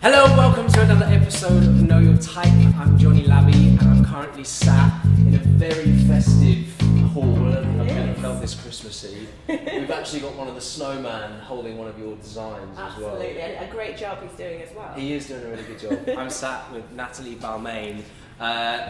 Hello, welcome to another episode of Know Your Type. I'm Jonny Labey and I'm currently sat in a very festive hall. I've never felt this Christmassy. We've actually got one of the snowman holding one of your designs as well. Absolutely, a great job he's doing as well. He is doing a really good job. I'm sat with Natalie Balmain,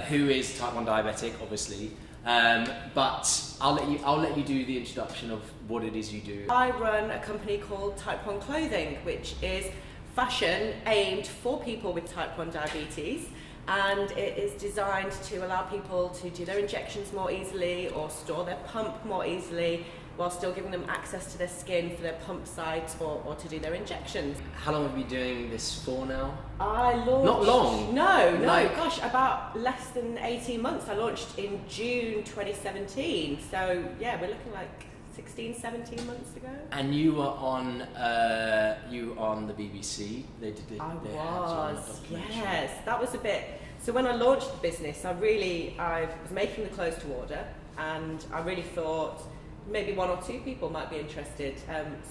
who is type 1 diabetic, obviously. But I'll let you do the introduction of what it is you do. I run a company called Type 1 Clothing, which is fashion aimed for people with type 1 diabetes, and it is designed to allow people to do their injections more easily or store their pump more easily while still giving them access to their skin for their pump sites or to do their injections. How long have you been doing this for now? I launched... Not long? No, Like... gosh, about less than 18 months. I launched in June 2017, so yeah, we're looking like 16, 17 months ago. And you were on the BBC. They did it. I was, yes. That was a bit. So when I launched the business, I was making the clothes to order, and I really thought maybe one or two people might be interested.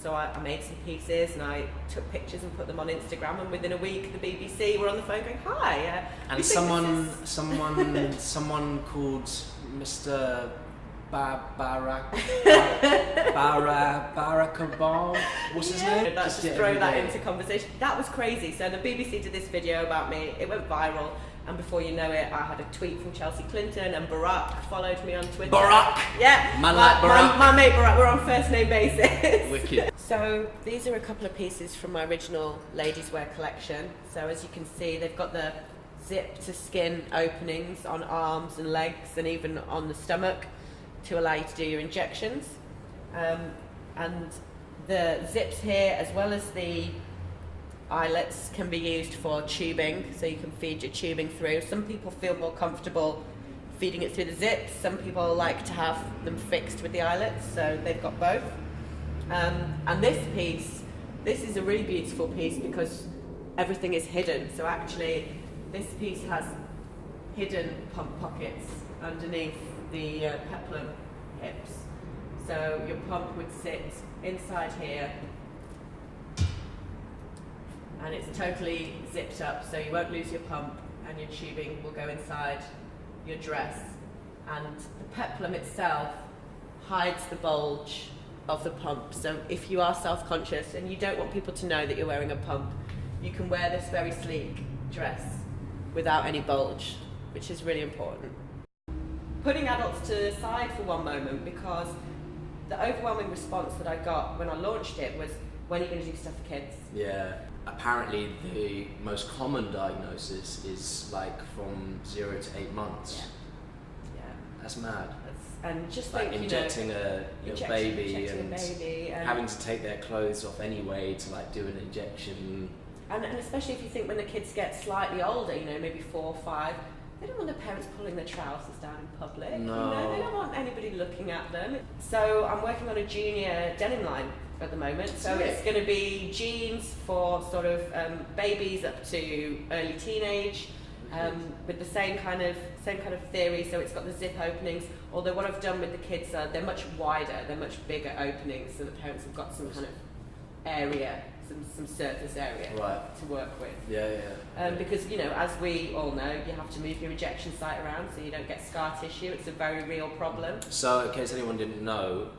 So I made some pieces and I took pictures and put them on Instagram, and within a week the BBC were on the phone going, "Hi." And someone called Mr. Barak Obama. What's his name? Let's just throw that into conversation. That was crazy. So the BBC did this video about me. It went viral, and before you know it, I had a tweet from Chelsea Clinton, and Barak followed me on Twitter. Barak. Yeah. Barak. My mate Barak. We're on first name basis. Wicked. So these are a couple of pieces from my original ladies' wear collection. So as you can see, they've got the zip to skin openings on arms and legs, and even on the stomach, to allow you to do your injections, and the zips here as well as the eyelets can be used for tubing, so you can feed your tubing through. Some people feel more comfortable feeding it through the zips, some people like to have them fixed with the eyelets, so they've got both. And this is a really beautiful piece because everything is hidden, so actually this piece has hidden pump pockets underneath the peplum hips, so your pump would sit inside here, and it's totally zipped up, so you won't lose your pump, and your tubing will go inside your dress, and the peplum itself hides the bulge of the pump. So if you are self-conscious and you don't want people to know that you're wearing a pump, you can wear this very sleek dress without any bulge, which is really important. Putting adults to the side for one moment, because the overwhelming response that I got when I launched it was, when are you going to do stuff for kids? Yeah. Apparently the most common diagnosis is like from 0 to 8 months. Yeah. That's mad. And just like think, injecting a baby and and having to take their clothes off anyway to like do an injection. And especially if you think when the kids get slightly older, maybe 4 or 5, they don't want their parents pulling their trousers down in public. No. They don't want anybody looking at them. So I'm working on a junior denim line at the moment. So it's going to be jeans for sort of babies up to early teenage, with the same kind of theory. So it's got the zip openings. Although what I've done with the kids, they're much wider, they're much bigger openings, so the parents have got some kind of area, some surface area to work with. Yeah. Because as we all know, you have to move your injection site around so you don't get scar tissue. It's a very real problem. So in case anyone didn't know,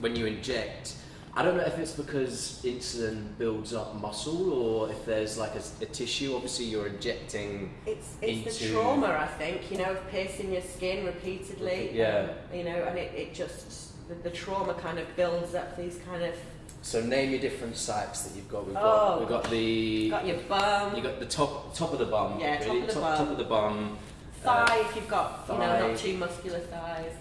when you inject, I don't know if it's because insulin builds up muscle or if there's like a tissue. Obviously you're injecting It's into... the trauma, I think, of piercing your skin repeatedly. Yeah. And it just, the trauma kind of builds up these kind of... So name your different sites that you've got. We've got your bum. You got the top of the bum. Yeah, really. Top of the bum. Thigh, if you've got not too muscular thighs.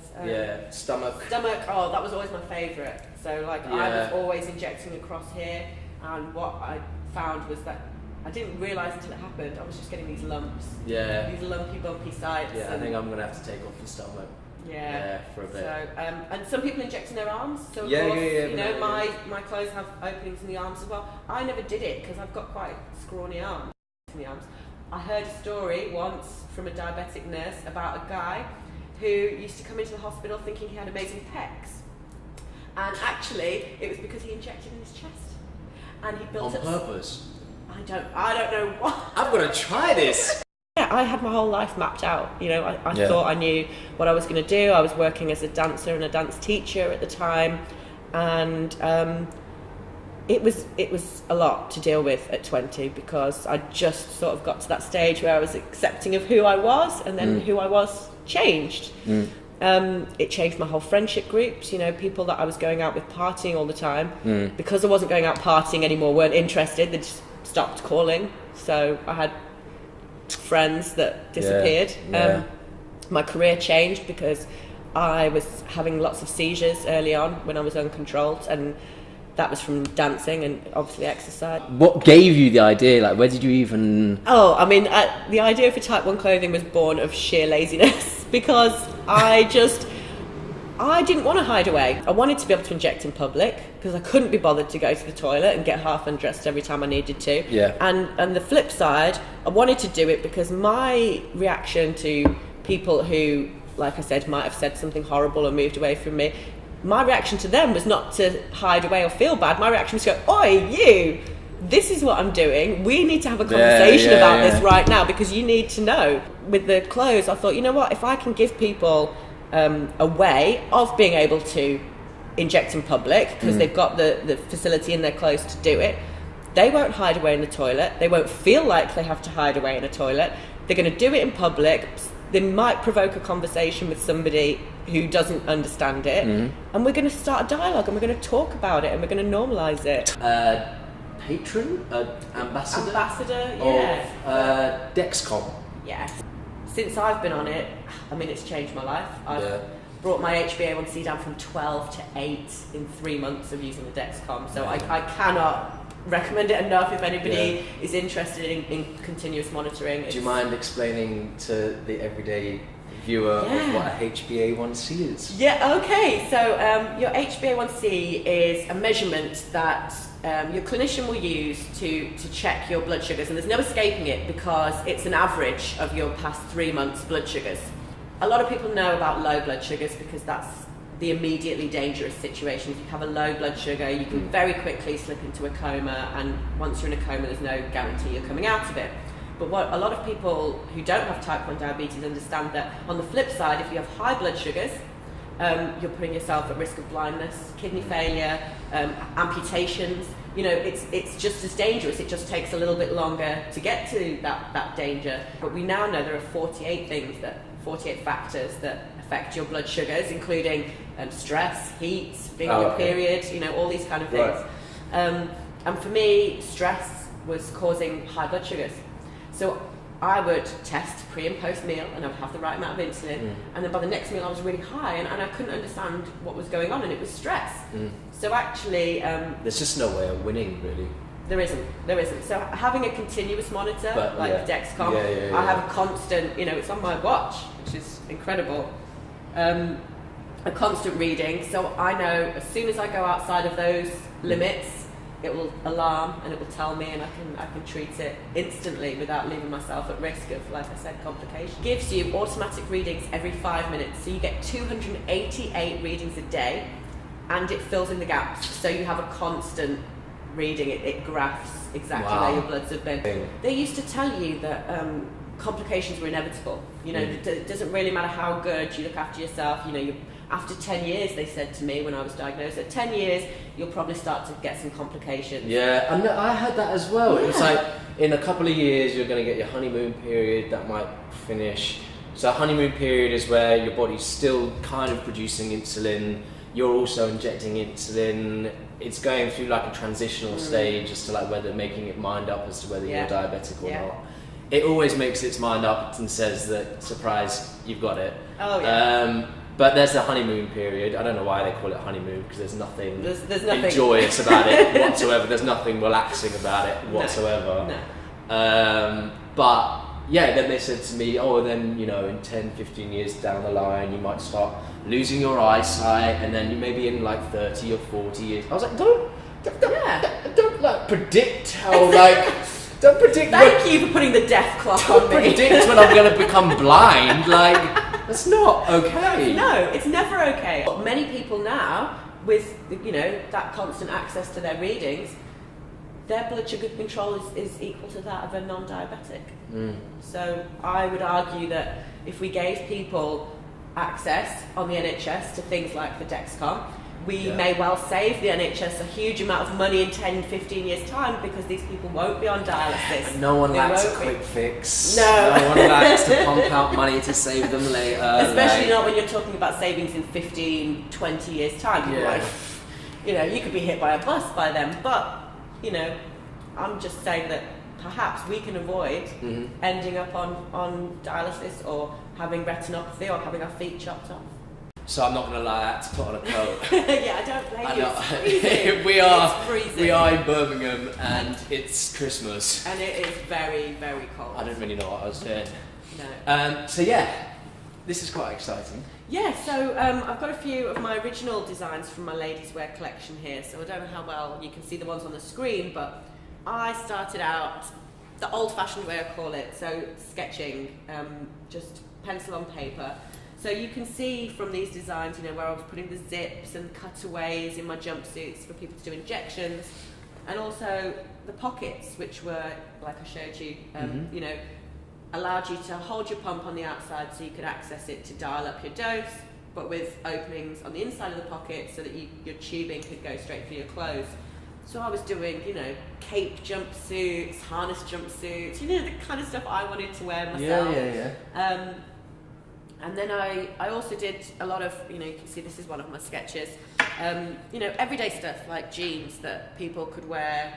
Stomach. Oh, that was always my favourite. So I was always injecting across here, and what I found was that I didn't realise until it happened, I was just getting these lumps. Yeah. These lumpy, bumpy sites. Yeah, I think I'm going to have to take off the stomach. Yeah, for a bit. So, and some people inject in their arms. So of course, my clothes have openings in the arms as well. I never did it because I've got quite scrawny arms in the arms. I heard a story once from a diabetic nurse about a guy who used to come into the hospital thinking he had amazing pecs, and actually it was because he injected in his chest, and he built on purpose. I don't know what. I've got to try this. Yeah, I had my whole life mapped out. You know, I thought I knew what I was going to do. I was working as a dancer and a dance teacher at the time, and it was a lot to deal with at 20 because I just sort of got to that stage where I was accepting of who I was, and then who I was changed. It changed my whole friendship groups. You know, people that I was going out with partying all the time, because I wasn't going out partying anymore, weren't interested. They just stopped calling. So I had friends that disappeared. My career changed because I was having lots of seizures early on when I was uncontrolled, and that was from dancing and obviously exercise. What gave you the idea? Like, where did you even... Oh, I mean, the idea for Type 1 clothing was born of sheer laziness because I didn't want to hide away. I wanted to be able to inject in public because I couldn't be bothered to go to the toilet and get half undressed every time I needed to. Yeah. And the flip side, I wanted to do it because my reaction to people who, like I said, might have said something horrible or moved away from me, my reaction to them was not to hide away or feel bad. My reaction was to go, oi, you, this is what I'm doing. We need to have a conversation about this right now because you need to know. With the clothes, I thought, you know what, if I can give people a way of being able to inject in public because they've got the facility in their clothes to do it, they won't hide away in the toilet. They won't feel like they have to hide away in a toilet. They're going to do it in public. They might provoke a conversation with somebody who doesn't understand it, and we're going to start a dialogue, and we're going to talk about it, and we're going to normalise it. Patron? Ambassador? Yeah. Of Dexcom. Yes. Since I've been on it, I mean, it's changed my life. I've brought my HbA1c down from 12 to 8 in 3 months of using the Dexcom, so I cannot recommend it enough if anybody is interested in continuous monitoring. Do you mind explaining to the everyday viewer of what a HbA1c is? Yeah, okay. So your HbA1c is a measurement that your clinician will use to check your blood sugars, and there's no escaping it because it's an average of your past 3 months' blood sugars. A lot of people know about low blood sugars because that's the immediately dangerous situation. If you have a low blood sugar, you can very quickly slip into a coma, and once you're in a coma, there's no guarantee you're coming out of it. But what a lot of people who don't have type 1 diabetes understand that on the flip side, if you have high blood sugars, you're putting yourself at risk of blindness, kidney failure, amputations. You know, it's just as dangerous. It just takes a little bit longer to get to that danger. But we now know there are 48 factors that affect your blood sugars, including stress, heat, being on your period, you know, all these kind of things. Right. And for me, stress was causing high blood sugars. So I would test pre and post meal, and I would have the right amount of insulin, and then by the next meal I was really high, and I couldn't understand what was going on, and it was stress. So actually... there's just no way of winning, really. There isn't. So having a continuous monitor, Dexcom, I have a constant, you know, it's on my watch, which is incredible. A constant reading, so I know as soon as I go outside of those limits, it will alarm and it will tell me, and I can treat it instantly without leaving myself at risk of, like I said, complications. It gives you automatic readings every 5 minutes, so you get 288 readings a day, and it fills in the gaps, so you have a constant reading. It graphs exactly where your bloods have been. They used to tell you that complications were inevitable. You know, it doesn't really matter how good you look after yourself. You know, after 10 years, they said to me when I was diagnosed, at 10 years, you'll probably start to get some complications. Yeah, and I had that as well. Yeah. It's like, in a couple of years, you're going to get your honeymoon period, that might finish. So honeymoon period is where your body's still kind of producing insulin, you're also injecting insulin, it's going through like a transitional stage as to like whether making it mind up as to whether you're diabetic or not. It always makes its mind up and says that, surprise, you've got it. Oh yeah. But there's the honeymoon period. I don't know why they call it honeymoon, because there's nothing joyous about it whatsoever. There's nothing relaxing about it whatsoever. No. But yeah, then they said to me, oh, then, you know, in 10, 15 years down the line, you might start losing your eyesight, and then you maybe in like 30 or 40 years. I was like, don't like predict how don't predict. Thank you for putting the death clock on me. Don't predict when I'm going to become blind. Like, that's not okay. No, it's never okay. But many people now, with, you know, that constant access to their readings, their blood sugar control is equal to that of a non-diabetic. So I would argue that if we gave people access on the NHS to things like the Dexcom, we may well save the NHS a huge amount of money in 10, 15 years' time, because these people won't be on dialysis. No one likes a quick fix. No. No one likes to pump out money to save them later. Especially not when you're talking about savings in 15, 20 years' time. People are like, you know, you could be hit by a bus by then. But, you know, I'm just saying that perhaps we can avoid ending up on dialysis or having retinopathy or having our feet chopped off. So I'm not going to lie, I had to put on a coat. Yeah, I don't blame you. It's freezing. we freezing. are in Birmingham and it's Christmas. And it is very, very cold. I didn't really know what I was doing. No. So yeah, this is quite exciting. Yeah, so I've got a few of my original designs from my ladies' wear collection here. So I don't know how well you can see the ones on the screen, but I started out the old-fashioned way, I call it. So sketching, just pencil on paper. So you can see from these designs, you know, where I was putting the zips and cutaways in my jumpsuits for people to do injections, and also the pockets, which were, like I showed you, you know, allowed you to hold your pump on the outside so you could access it to dial up your dose, but with openings on the inside of the pocket so that your tubing could go straight through your clothes. So I was doing, you know, cape jumpsuits, harness jumpsuits, you know, the kind of stuff I wanted to wear myself. Yeah. And then I also did a lot of, you know, you can see this is one of my sketches, you know, everyday stuff like jeans that people could wear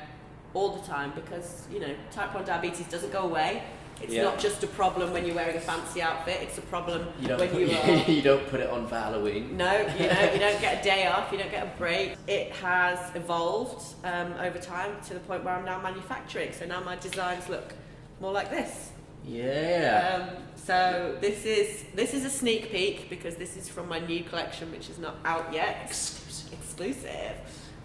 all the time, because, you know, type 1 diabetes doesn't go away. It's not just a problem when you're wearing a fancy outfit, it's a problem when you are... You don't put it on for Halloween. No, you know, you don't get a day off, you don't get a break. It has evolved over time to the point where I'm now manufacturing, so now my designs look more like this. Yeah. So this is a sneak peek, because this is from my new collection, which is not out yet. Exclusive.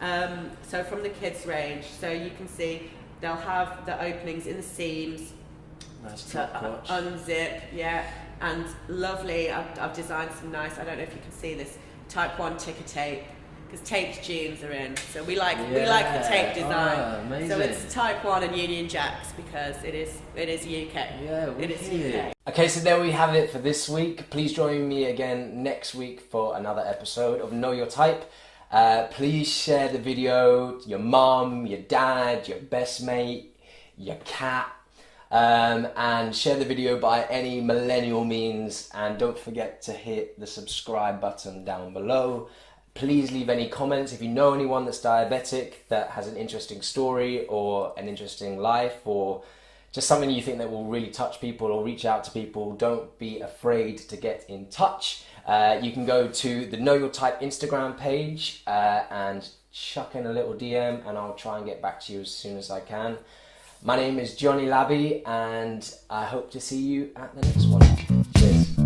So from the kids range, so you can see they'll have the openings in the seams to unzip, and lovely. I've designed some nice. I don't know if you can see this type 1 ticker tape, because taped jeans are in. So we like the tape design. Amazing. So it's type 1 and Union Jacks, because it is UK. Yeah, it is UK. Okay, so there we have it for this week. Please join me again next week for another episode of Know Your Type. Please share the video to your mum, your dad, your best mate, your cat, and share the video by any millennial means, and don't forget to hit the subscribe button down below. Please leave any comments if you know anyone that's diabetic that has an interesting story or an interesting life, or just something you think that will really touch people, or reach out to people. Don't be afraid to get in touch. You can go to the Know Your Type Instagram page and chuck in a little DM, and I'll try and get back to you as soon as I can. My name is Jonny Labey, and I hope to see you at the next one. Cheers.